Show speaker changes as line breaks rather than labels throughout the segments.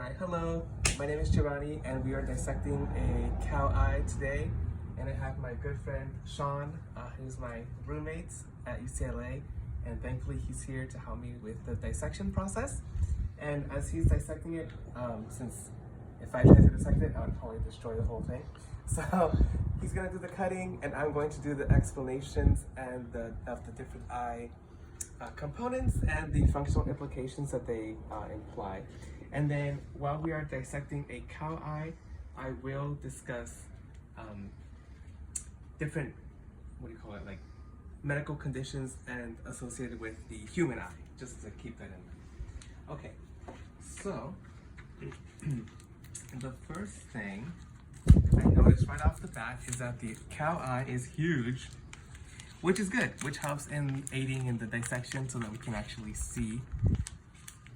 Hi, hello. My name is Giovanni, and we are dissecting a cow eye today. And I have my good friend Sean, who's my roommate at UCLA, and thankfully he's here to help me with the dissection process. And as he's dissecting it, since if I tried to dissect it, I would probably destroy the whole thing. So he's gonna do the cutting, and I'm going to do the explanations and of the different eye components and the functional implications that they imply. And then while we are dissecting a cow eye, I will discuss different, like medical conditions and associated with the human eye, just to keep that in mind. Okay, so the first thing I noticed right off the bat is that the cow eye is huge, which is good, which helps in aiding in the dissection so that we can actually see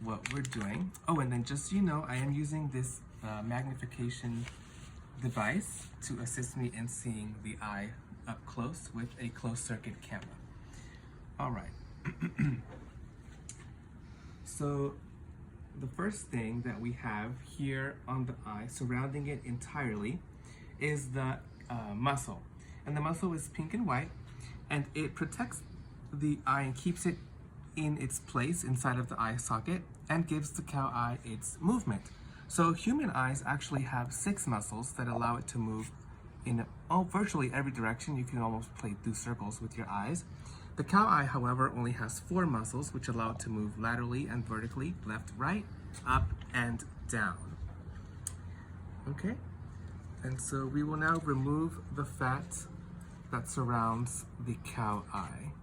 what we're doing. Oh, and then just so you know, I am using this magnification device to assist me in seeing the eye up close with a closed circuit camera. All right. So the first thing that we have here on the eye, surrounding it entirely, is the muscle. And the muscle is pink and white, and it protects the eye and keeps it in its place inside of the eye socket and gives the cow eye its movement. So human eyes actually have 6 muscles that allow it to move in virtually every direction. You can almost do circles with your eyes. The cow eye, however, only has 4 muscles which allow it to move laterally and vertically, left, right, up, and down. Okay, and so we will now remove the fat that surrounds the cow eye.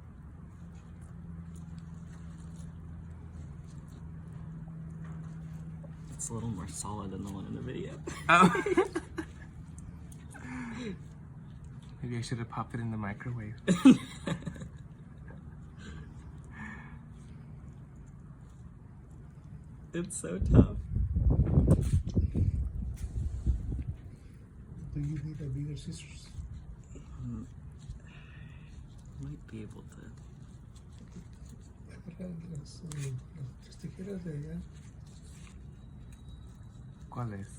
It's a little more solid than the one in the video.
Oh. Maybe I should have popped it in the microwave.
It's so tough.
Do you need a bigger scissors?
Might be able to.
Agarra las tijeras de allá,
¿Cuál es?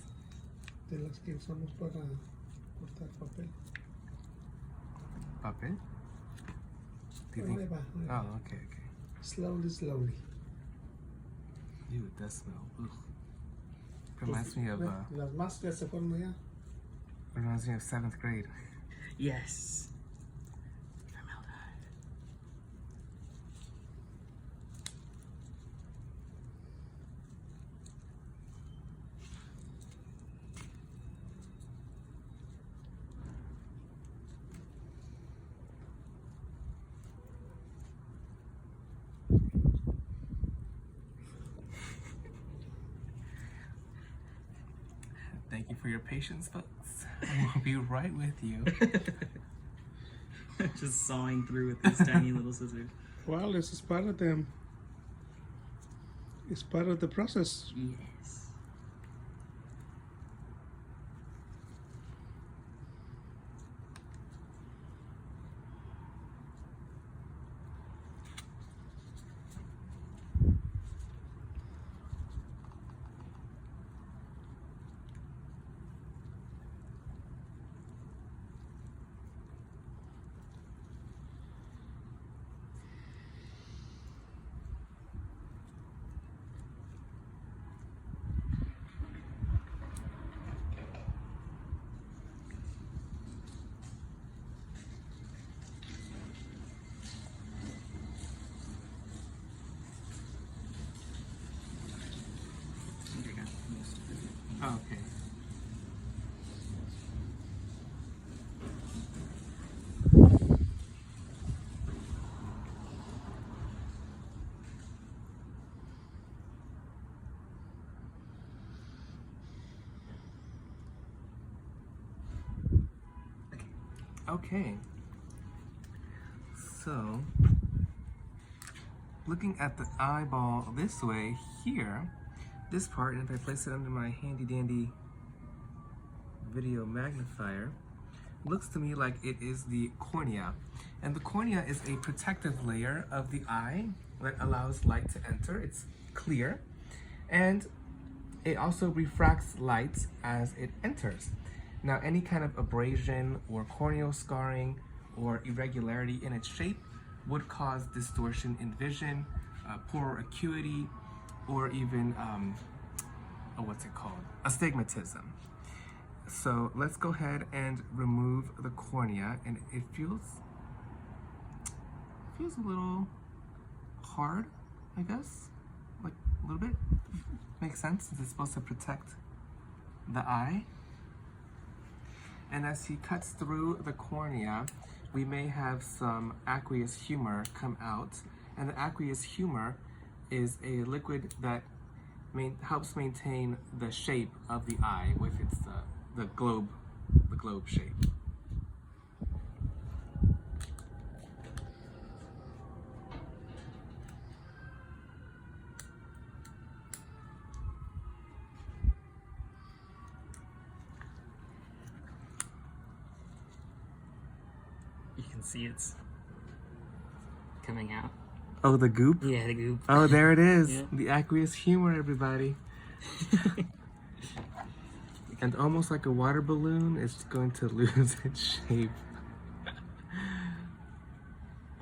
de las que usamos para cortar papel.
¿Papel? Do you
Ahí
think?
va, ahí va.
Oh, okay, okay.
Slowly, slowly.
Ew, it does smell. Ugh. Reminds me of
Las máscaras se fueron allá.
7th grade.
Yes. Formaldehyde.
Thank you for your patience, folks. We'll be right with you.
Just sawing through with these tiny little scissors.
Well, this is part of them. It's part of the process.
Yes.
Oh, okay. Okay. So, looking at the eyeball this way here, this part, and if I place it under my handy dandy video magnifier, looks to me like it is the cornea. And the cornea is a protective layer of the eye that allows light to enter. It's clear. And it also refracts light as it enters. Now, any kind of abrasion or corneal scarring or irregularity in its shape would cause distortion in vision, poor acuity, or even, what's it called? Astigmatism. So let's go ahead and remove the cornea, and it feels a little hard, I guess, like a little bit. Makes sense since it's supposed to protect the eye. And as he cuts through the cornea, we may have some aqueous humor come out. And the aqueous humor is a liquid that helps maintain the shape of the eye with its the globe shape.
You can see it's coming out.
Oh, the goop?
Yeah, the goop.
Oh, there it is.
Yeah.
The aqueous humor, everybody. And almost like a water balloon, it's going to lose its shape.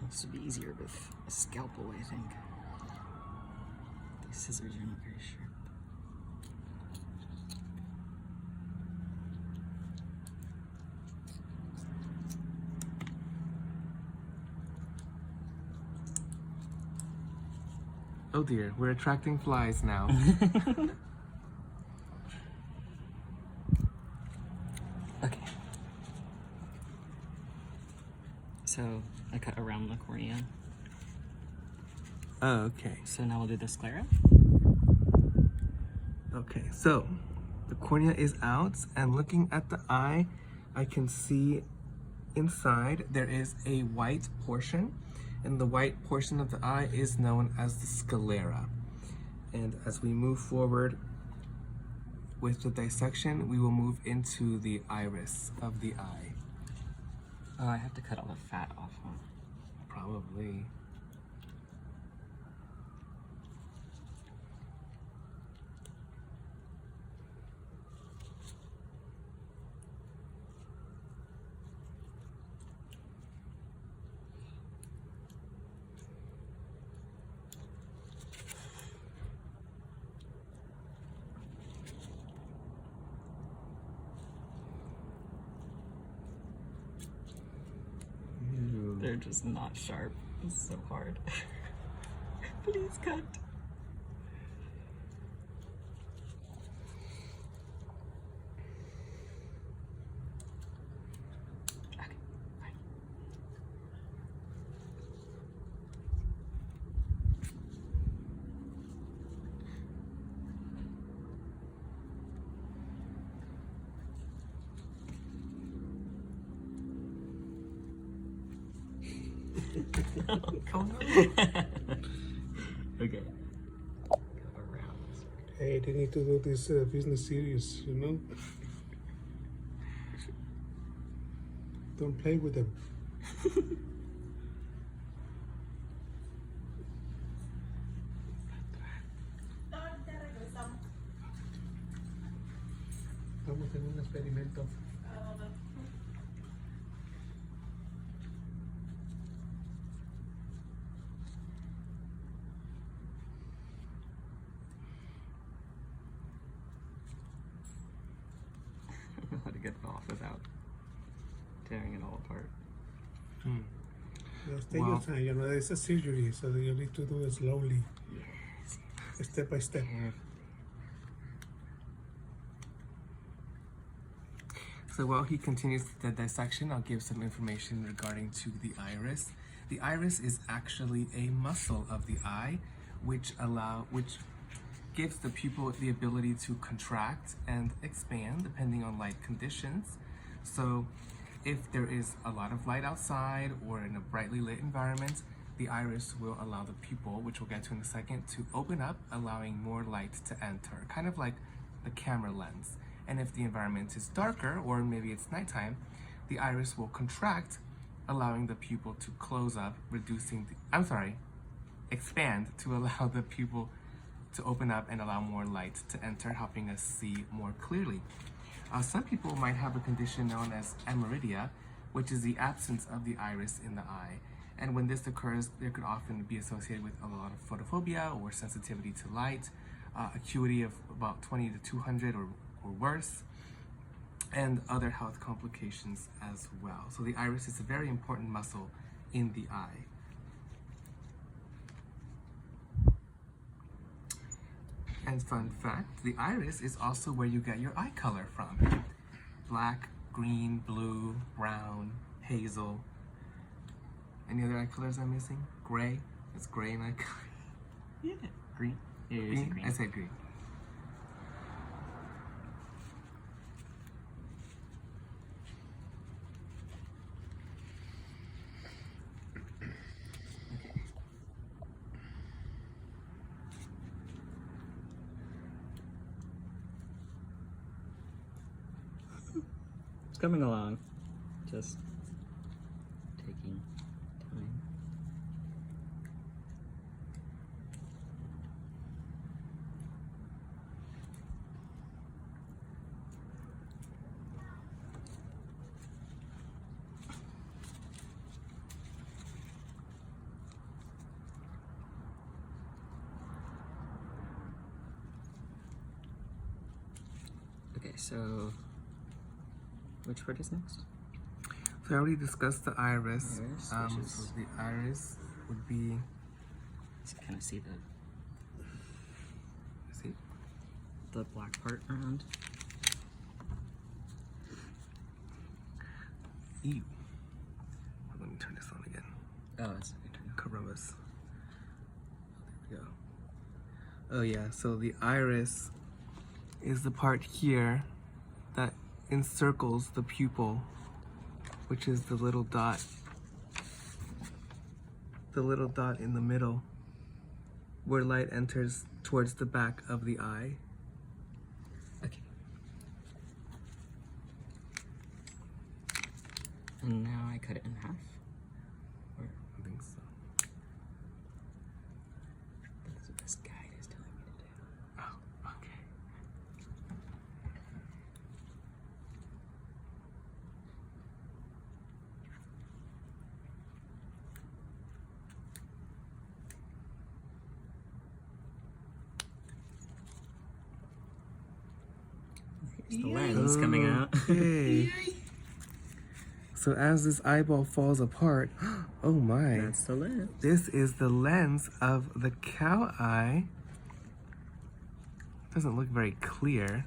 This would be easier with a scalpel, I think. These scissors are not very sharp.
Oh dear, we're attracting flies now.
Okay. So I cut around the cornea.
Oh, okay.
So now we'll do the sclera.
Okay, so the cornea is out, and looking at the eye, I can see inside there is a white portion, and the white portion of the eye is known as the sclera. And as we move forward with the dissection, we will move into the iris of the eye.
Oh, I have to cut all the fat off, huh?
Probably.
They're just not sharp. It's so hard. Please cut. Okay, fine.
Oh no.
Okay. Go around.
Hey, they need to do this business serious, you know? Don't play with them. Estamos en un experimento.
I don't know how to get it off without tearing it all apart.
Just take your time, you know, it's a surgery, so you need to do it slowly,
Yes.
step by step.
So while he continues the dissection, I'll give some information regarding to the iris. The iris is actually a muscle of the eye, which gives the pupil the ability to contract and expand depending on light conditions. So if there is a lot of light outside or in a brightly lit environment, the iris will allow the pupil, which we'll get to in a second, to open up, allowing more light to enter, kind of like the camera lens. And if the environment is darker, or maybe it's nighttime, the iris will contract, allowing the pupil to close up, expand to allow the pupil to open up and allow more light to enter, helping us see more clearly. Some people might have a condition known as aniridia, which is the absence of the iris in the eye. And when this occurs, there could often be associated with a lot of photophobia or sensitivity to light, acuity of about 20 to 200 or worse, and other health complications as well. So the iris is a very important muscle in the eye. And fun fact, the iris is also where you get your eye color from. Black, green, blue, brown, hazel. Any other eye colors I'm missing? Gray? It's gray in eye color.
Yeah. Green? Yeah, you said green.
I said green.
It's coming along. Just taking time. Okay, so which part is next?
So I already discussed the iris.
Iris,
So the iris would be,
So kind of see
see,
the black part around.
ew. Let me turn this on again.
Oh, that's okay.
Carambas. There we go. Oh yeah, so the iris is the part here that encircles the pupil, which is the little dot. The little dot in the middle where light enters towards the back of the eye.
Okay. And now I cut it in half. Or
I think so.
that's what this guide is telling me to do.
Oh, okay.
Here's the lens coming out.
Okay. So as this eyeball falls apart, oh my.
That's the lens.
This is the lens of the cow eye. Doesn't look very clear,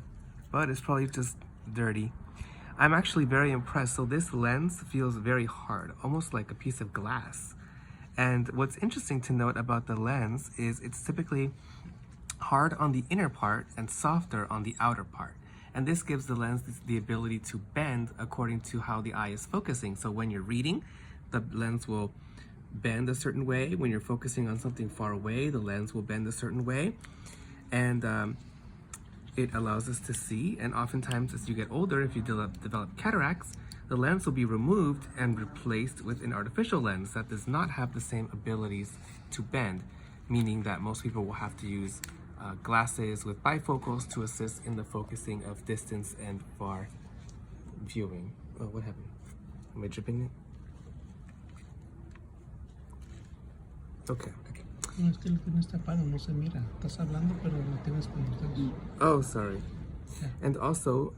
but it's probably just dirty. I'm actually very impressed. So this lens feels very hard, almost like a piece of glass. And what's interesting to note about the lens is it's typically hard on the inner part and softer on the outer part. And this gives the lens the ability to bend according to how the eye is focusing. So when you're reading, the lens will bend a certain way. When you're focusing on something far away, the lens will bend a certain way. And it allows us to see. And oftentimes as you get older, if you develop cataracts, the lens will be removed and replaced with an artificial lens that does not have the same abilities to bend, meaning that most people will have to use glasses with bifocals to assist in the focusing of distance and far viewing. Oh, what happened? Am I dripping it? Okay.
No, es que lo tienes tapado, no se mira. Estás hablando, pero lo tienes con los dedos.
Oh, sorry.
Yeah.
And also,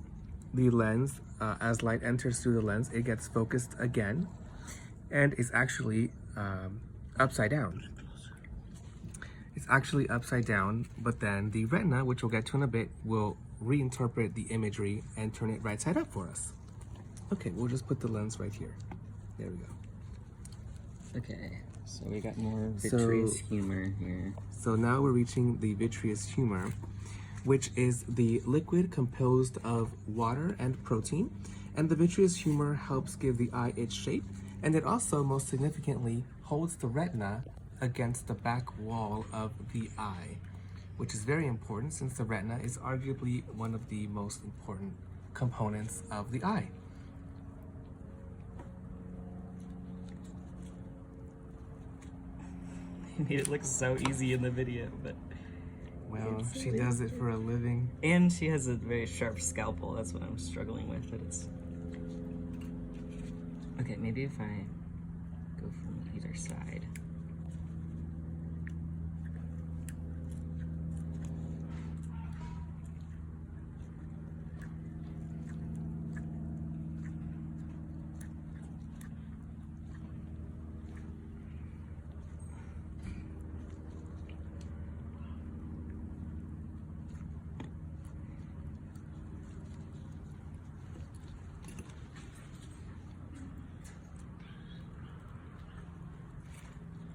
the lens, as light enters through the lens, it gets focused again and is actually upside down. It's actually upside down, but then the retina, which we'll get to in a bit, will reinterpret the imagery and turn it right side up for us. Okay, we'll just put the lens right here. There we go.
Okay, so we got more vitreous humor here.
So now we're reaching the vitreous humor, which is the liquid composed of water and protein. And the vitreous humor helps give the eye its shape. And it also, most significantly, holds the retina against the back wall of the eye, which is very important since the retina is arguably one of the most important components of the eye.
You made it look so easy in the video, but
Well,
It's
she does it for a living.
And she has a very sharp scalpel. That's what I'm struggling with. But it's okay. Maybe if I go from either side.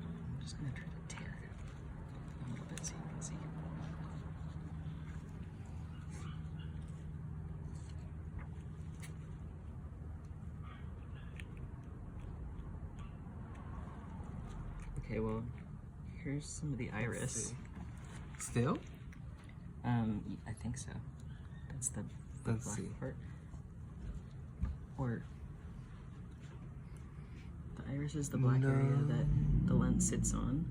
I'm just gonna try to tear it a little bit so you can see. Okay, well, here's some of the iris.
Still?
I think so. That's the
Let's
black
see.
part. Or the iris is the black area that the lens sits on.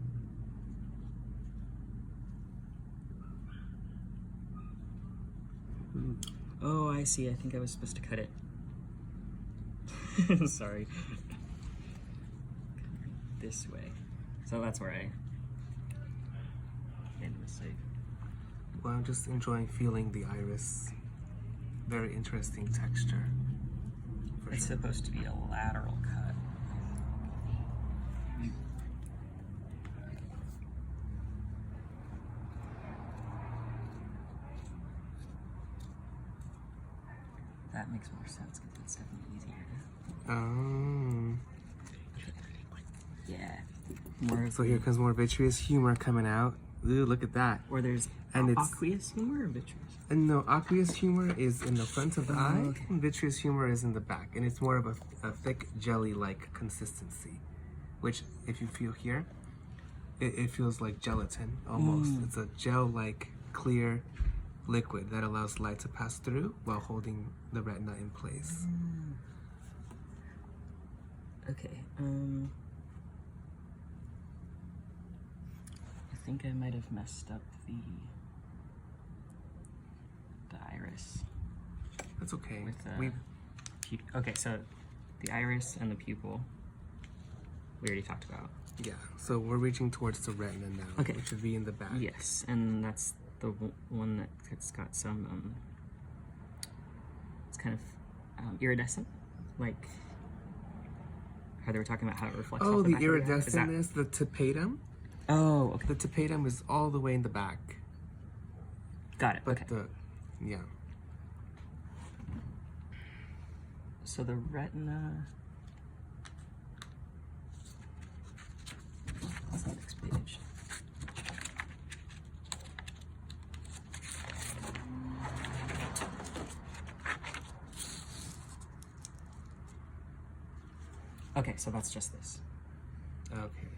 Oh, I see. I think I was supposed to cut it. Sorry. This way. So that's where I made a mistake.
Well, I'm just enjoying feeling the iris. Very interesting texture. For
It's
sure.
supposed to be a lateral cut. That makes more sense because it's definitely easier. Yeah. More.
So here comes more vitreous humor coming out. Ooh, look at that.
Or there's
And it's-
aqueous humor or vitreous?
And no, aqueous humor is in the front of the eye,
okay.
and vitreous humor is in the back. And it's more of a thick jelly-like consistency, which if you feel here, it feels like gelatin almost. It's a gel-like clear liquid that allows light to pass through while holding the retina in place.
Okay. I think I might have messed up the iris
That's okay.
with the.
We
Okay, so the iris and the pupil we already talked about.
yeah. So we're reaching towards the retina now,
Okay.
which should be in the back.
Yes, and that's the one that's got some. It's kind of iridescent, like how they were talking about how it reflects.
Oh,
off the
the
back of the eye. Is that-
iridescentness, the tapetum.
Oh, okay,
The tapetum is all the way in the back,
got it.
but
Okay,
yeah.
so the retina. What's the next page? Okay, so that's just this.
Okay.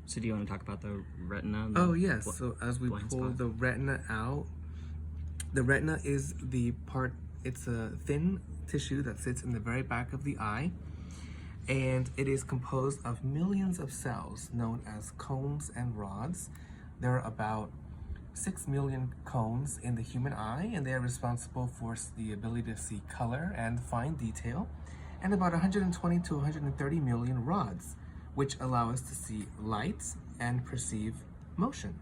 So do you want to talk about the retina?
Oh yes.
Bl-
So as we
blind
pull
spot?
the retina out, the retina is the part. It's a thin tissue that sits in the very back of the eye, and it is composed of millions of cells known as cones and rods. There are about 6 million cones in the human eye, and they are responsible for the ability to see color and fine detail, and about 120 to 130 million rods, which allow us to see light and perceive motion.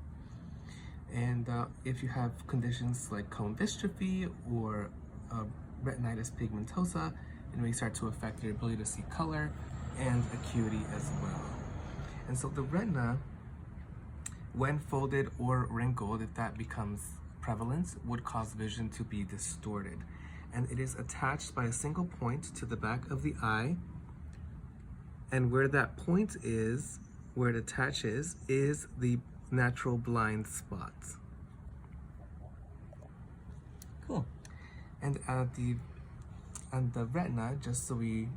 And if you have conditions like cone dystrophy or retinitis pigmentosa, it may start to affect your ability to see color and acuity as well. And so the retina, when folded or wrinkled, if that becomes prevalent, would cause vision to be distorted. And it is attached by a single point to the back of the eye. And where that point is, where it attaches, is the natural blind spot.
Cool.
And the retina, just so we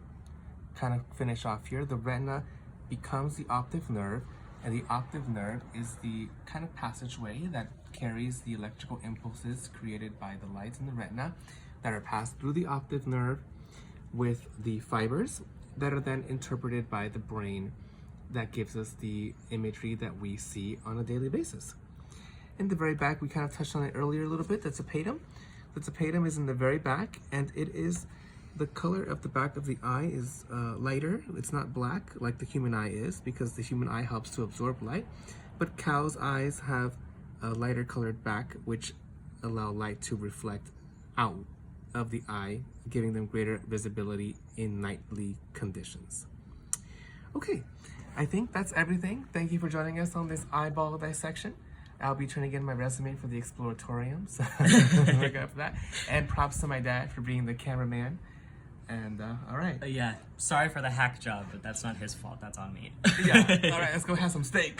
kind of finish off here, the retina becomes the optic nerve, and the optic nerve is the kind of passageway that carries the electrical impulses created by the light in the retina that are passed through the optic nerve with the fibers that are then interpreted by the brain that gives us the imagery that we see on a daily basis. In the very back, we kind of touched on it earlier a little bit, the tapetum. The tapetum is in the very back, and it is the color of the back of the eye is lighter. It's not black like the human eye is, because the human eye helps to absorb light. But cows' eyes have a lighter colored back, which allow light to reflect out of the eye, giving them greater visibility in nightly conditions. Okay, I think that's everything. Thank you for joining us on this eyeball dissection. I'll be turning in my resume for the exploratorium, so look out for that. And props to my dad for being the cameraman. And all right.
Yeah, sorry for the hack job, but that's not his fault. That's on me.
Yeah. All right, let's go have some steak.